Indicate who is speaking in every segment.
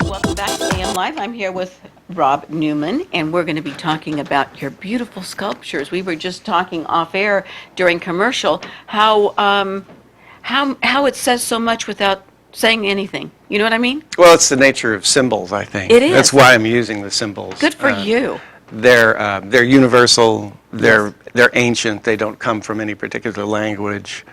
Speaker 1: Welcome back to AM Live. I'm here with Rob Newman, and we're going to be talking about your beautiful sculptures. We were just talking off air during commercial how it says so much without saying anything. You know what I mean?
Speaker 2: Well, it's the nature of symbols, I think.
Speaker 1: It is.
Speaker 2: That's why I'm using the symbols.
Speaker 1: Good for you.
Speaker 2: They're universal.
Speaker 1: Yes.
Speaker 2: They're ancient. They don't come from any particular language.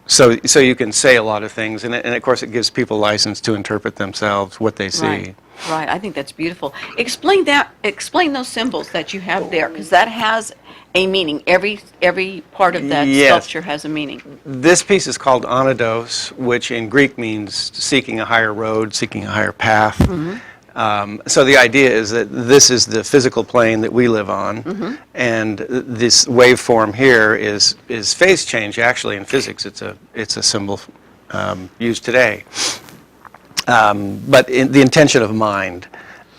Speaker 2: So you can say a lot of things, and of course it gives people license to interpret themselves what they see.
Speaker 1: Right. Right. I think that's beautiful. Explain that. Explain those symbols that you have there, because that has a meaning. Every part of that
Speaker 2: Yes.
Speaker 1: sculpture has a meaning.
Speaker 2: This piece is called onidos, which in Greek means seeking a higher road, seeking a higher path. So the idea is that this is the physical plane that we live on, and this waveform here is phase change. Actually, in physics, it's a symbol used today. But in the intention of mind.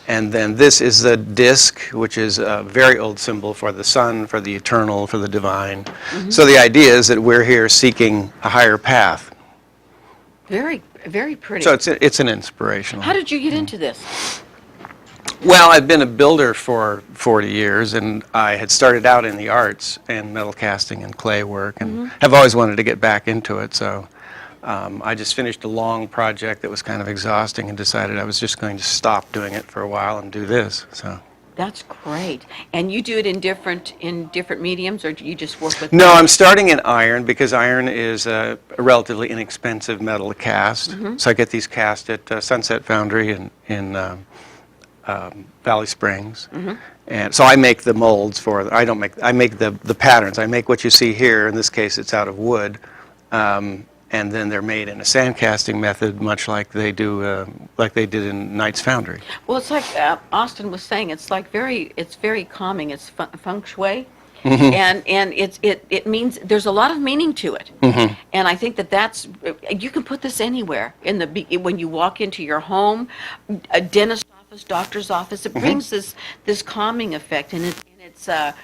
Speaker 2: And then this is the disk, which is a very old symbol for the sun, for the eternal, for the divine. So the idea is that we're here seeking a higher path.
Speaker 1: Very, very pretty.
Speaker 2: So it's an inspirational.
Speaker 1: How did you get into this?
Speaker 2: Well, I've been a builder for 40 years, and I had started out in the arts and metal casting and clay work, and have always wanted to get back into it. So I just finished a long project that was kind of exhausting and decided I was just going to stop doing it for a while and do this. So.
Speaker 1: That's great. And you do it in different mediums, or do you just work with?
Speaker 2: No, I'm starting in iron because iron is a relatively inexpensive metal to cast. So I get these cast at Sunset Foundry in Valley Springs. And so I make the molds for them. I make the patterns. I make what you see here. In this case, it's out of wood. And then they're made in a sand casting method, much like they did in Knight's Foundry.
Speaker 1: Well, it's like Austin was saying. It's very calming. It's feng shui, and it means there's a lot of meaning to it. And I think that's you can put this anywhere when you walk into your home, a dentist office, doctor's office. It brings this calming effect, and it's a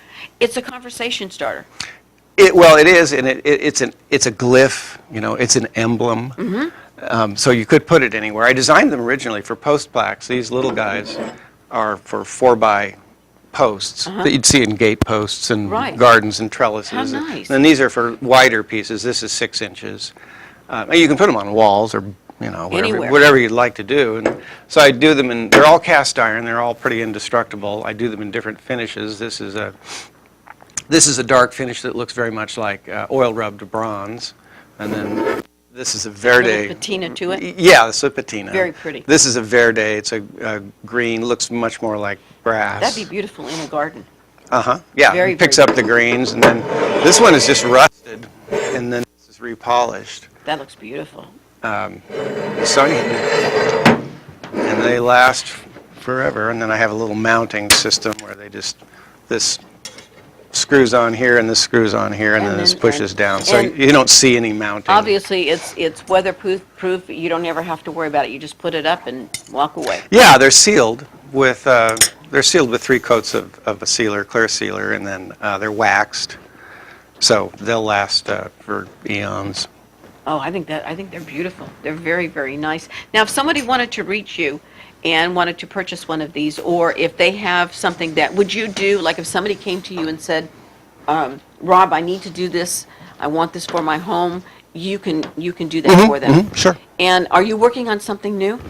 Speaker 1: conversation starter.
Speaker 2: Well, it is, and it's a glyph. You know, it's an emblem. So you could put it anywhere. I designed them originally for post plaques. These little guys are for 4x posts that you'd see in gate posts and gardens and trellises.
Speaker 1: How nice.
Speaker 2: And these are for wider pieces. This is 6 inches. You can put them on walls or whatever you'd like to do. And so I do them in. They're all cast iron. They're all pretty indestructible. I do them in different finishes. This is a dark finish that looks very much like oil rubbed bronze, and then this is a verde.
Speaker 1: A little patina to it.
Speaker 2: Yeah, it's a patina.
Speaker 1: Very pretty.
Speaker 2: This is a verde. It's a green. Looks much more like brass.
Speaker 1: That'd be beautiful in a garden.
Speaker 2: Yeah.
Speaker 1: Very,
Speaker 2: It picks
Speaker 1: very
Speaker 2: up the greens, and then this one is just rusted, and then this is repolished.
Speaker 1: That looks beautiful.
Speaker 2: And they last forever. And then I have a little mounting system where this screws on here and this screws on here, and then this pushes down. So you don't see any mounting.
Speaker 1: Obviously, it's weatherproof. You don't ever have to worry about it. You just put it up and walk away.
Speaker 2: Yeah, they're sealed with 3 coats of a sealer, clear sealer, and then they're waxed, so they'll last for eons.
Speaker 1: Oh, I think they're beautiful. They're very, very nice. Now, if somebody wanted to reach you and wanted to purchase one of these, or if they have something that, would you do, like if somebody came to you and said, Rob, I need to do this, I want this for my home, you can do that for them.
Speaker 2: Sure.
Speaker 1: And are you working on something new?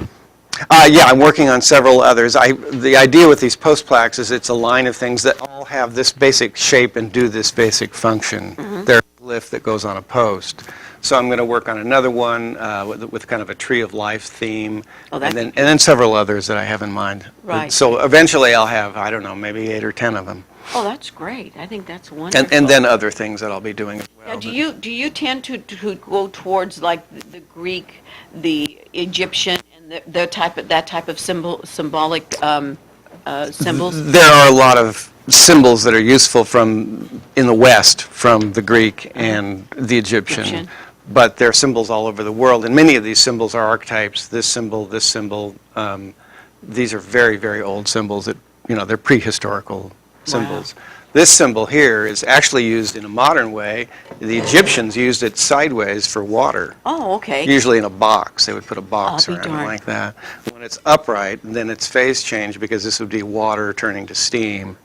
Speaker 2: Yeah, I'm working on several others. The idea with these post plaques is it's a line of things that all have this basic shape and do this basic function. They're a glyph that goes on a post. So I'm going to work on another one with kind of a tree of life theme, and then several others that I have in mind.
Speaker 1: Right.
Speaker 2: So eventually I'll have, I don't know, maybe 8 or 10 of them.
Speaker 1: Oh, that's great. I think that's wonderful.
Speaker 2: And then other things that I'll be doing as well.
Speaker 1: Now, do you tend to go towards like the Greek, the Egyptian, and that type of symbolic symbols?
Speaker 2: There are a lot of symbols that are useful in the West from the Greek and the Egyptian. But there are symbols all over the world, and many of these symbols are archetypes. This symbol. These are very, very old symbols that, they're prehistorical symbols. This symbol here is actually used in a modern way. The Egyptians used it sideways for water.
Speaker 1: Oh, okay.
Speaker 2: Usually in a box. They would put a box
Speaker 1: I'll be
Speaker 2: around it
Speaker 1: darned.
Speaker 2: like that. When it's upright, then its phase change, because this would be water turning to steam.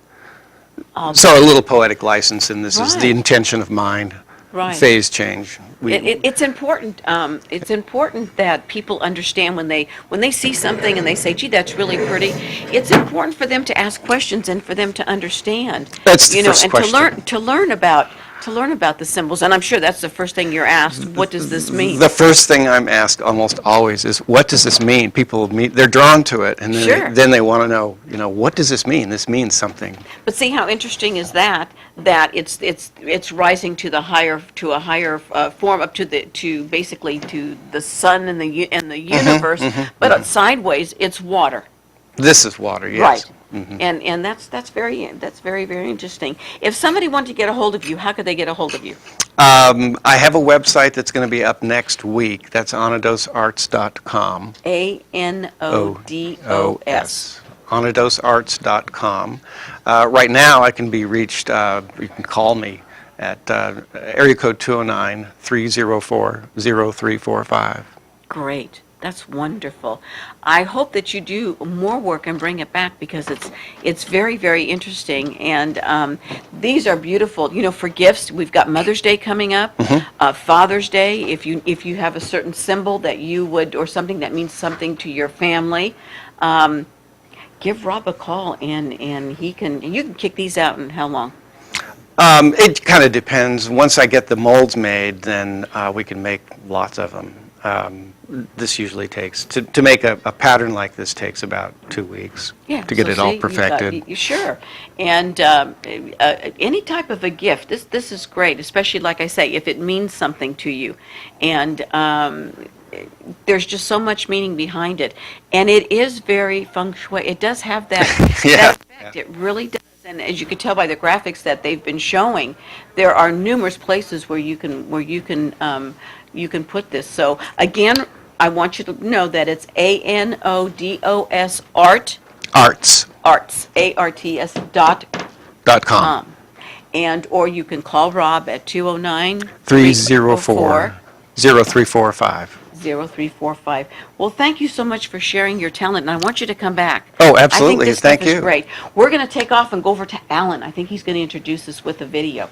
Speaker 2: So a little poetic license, and this is the
Speaker 1: Right.
Speaker 2: intention of mind.
Speaker 1: Right.
Speaker 2: Phase change.
Speaker 1: It's important. It's important that people understand when they see something and they say, "Gee, that's really pretty." It's important for them to ask questions and for them to understand.
Speaker 2: That's the first
Speaker 1: and
Speaker 2: question.
Speaker 1: to learn about the symbols. And I'm sure that's the first thing you're asked. What does this mean?
Speaker 2: The first thing I'm asked almost always is, what does this mean? People they're drawn to it, and then
Speaker 1: Sure.
Speaker 2: they want to know, what does this mean? This means something.
Speaker 1: But see how interesting is that it's rising to a higher form up to basically to the sun and the universe, but sideways it's water.
Speaker 2: This is water, yes.
Speaker 1: Right. And that's very very interesting. If somebody wanted to get a hold of you, how could they get a hold of you?
Speaker 2: I have a website that's going to be up next week. That's anadosearts.com.
Speaker 1: ANODOS.
Speaker 2: anadosearts.com. Right now, I can be reached, you can call me at area code 209-304-0345.
Speaker 1: Great. That's wonderful. I hope that you do more work and bring it back, because it's very, very interesting. And these are beautiful. For gifts, we've got Mother's Day coming up, Father's Day. If you have a certain symbol that you would, or something that means something to your family, give Rob a call, and you can kick these out in how long?
Speaker 2: It kind of depends. Once I get the molds made, then we can make lots of them. This usually takes, to make a pattern like this takes about 2 weeks to get it all perfected.
Speaker 1: Sure. And any type of a gift, this is great, especially, like I say, if it means something to you. And there's just so much meaning behind it. And it is very feng shui. It does have that,
Speaker 2: Yeah.
Speaker 1: that effect. It really does. And as you can tell by the graphics that they've been showing, there are numerous places where you can put this. So again, I want you to know that it's ANODOS
Speaker 2: Arts.
Speaker 1: ARTS ARTS.com. And or you can call Rob at
Speaker 2: 209-304-0345.
Speaker 1: 0345. Well, thank you so much for sharing your talent, and I want you to come back.
Speaker 2: Oh, absolutely.
Speaker 1: I think this
Speaker 2: Thank
Speaker 1: stuff is
Speaker 2: you.
Speaker 1: great. We're going to take off and go over to Alan. I think he's going to introduce us with a video.